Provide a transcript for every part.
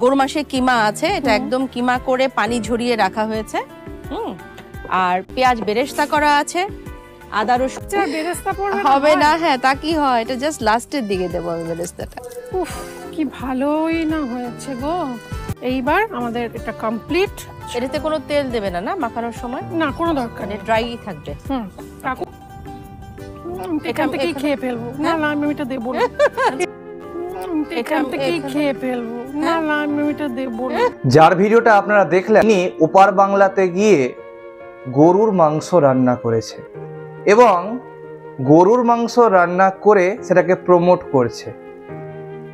গরু মাংসের কিমা আছে, এটা একদম কিমা করে পানি ঝরিয়ে রাখা হয়েছে। আর পেঁয়াজ বেরেস্তা করা আছে, আদা রসুন বেরেস্তা পড়বে হবে না। হ্যাঁ, তা কি হয়, এটা জাস্ট লাস্টের দিকে দেবো আমি বেরেস্তাটা। উফ, কি ভালোই না হয়েছে গো। এইবার আমাদের এটা কমপ্লিট। এটাতে কোনো তেল দেবে না, না মাখানোর সময়? না, কোনো দরকার নেই, ড্রাই থাকবে। কাকু এখান থেকেই খেয়ে ফেলবো। না না, আমি এটা দেবো না। এখান থেকেই খেয়ে ফেলবো। না না, আমি এটা দেবো না। যার ভিডিওটা আপনারা দেখলেন, তিনি ওপার বাংলাতে গিয়ে গরুর মাংস রান্না করেছে এবং গরুর মাংস রান্না করে সেটাকে প্রমোট করছে।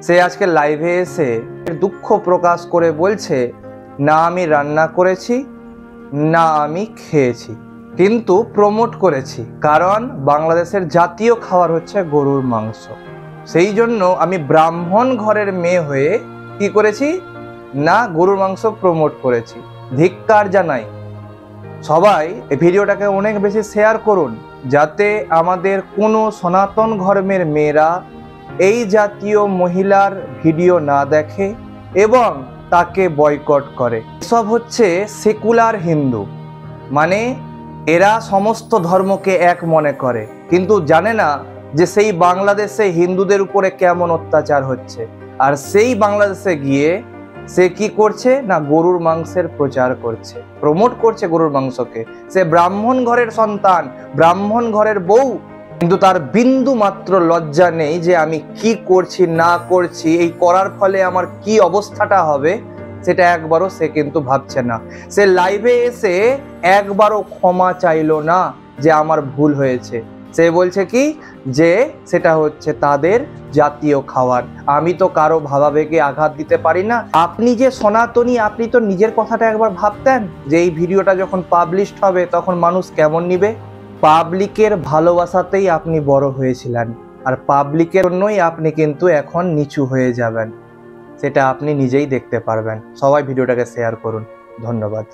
সে আজকে লাইভে এসে দুঃখ প্রকাশ করে বলছে, না আমি রান্না করেছি, না আমি খেয়েছি, কিন্তু প্রমোট করেছি, কারণ বাংলাদেশের জাতীয় খাবার হচ্ছে গরুর মাংস। সেই জন্য আমি ব্রাহ্মণ ঘরের মেয়ে হয়ে কি করেছি, না গরুর মাংস প্রমোট করেছি। ধিক্কার জানাই। সবাই এই ভিডিওটাকে অনেক বেশি শেয়ার করুন, যাতে আমাদের কোনো সনাতন ধর্মের মেয়েরা এই জাতীয় মহিলার ভিডিও না দেখে এবং তাকে বয়কট করে। সব হচ্ছে সেকুলার হিন্দু, মানে এরা সমস্ত ধর্মকে এক মনে করে, কিন্তু জানে না যে সেই বাংলাদেশে হিন্দুদের উপরে কেমন অত্যাচার হচ্ছে। আর সেই বাংলাদেশে গিয়ে সে কি করছে, না গরুর মাংসের প্রচার করছে, প্রমোট করছে গরুর মাংসকে। সে ব্রাহ্মণ ঘরের সন্তান, ব্রাহ্মণ ঘরের বউ, কিন্তু তার বিন্দু মাত্র লজ্জা নেই যে আমি কি করছি না করছি, এই করার ফলে আমার কি অবস্থাটা হবে, সেটা একবারও সে কিন্তু ভাবছে না। সে লাইভে এসে একবারও ক্ষমা চাইলো না যে আমার ভুল হয়েছে। সে বলছে কি, যে সেটা হচ্ছে তাদের জাতীয় খাবার, আমি তো কারো ভাবাবেগে আঘাত দিতে পারি না। আপনি যে সনাতনী, আপনি তো নিজের কথাটা একবার ভাবতেন যে এই ভিডিওটা যখন পাবলিশড হবে তখন মানুষ কেমন নিবে। পাবলিকের ভালোবাসাতেই আপনি বড় হয়েছিলেন, আর পাবলিকের জন্যই আপনি কিন্তু এখন নিচু হয়ে যাবেন, সেটা আপনি নিজেই দেখতে পারবেন। সবাই ভিডিওটাকে শেয়ার করুন। ধন্যবাদ।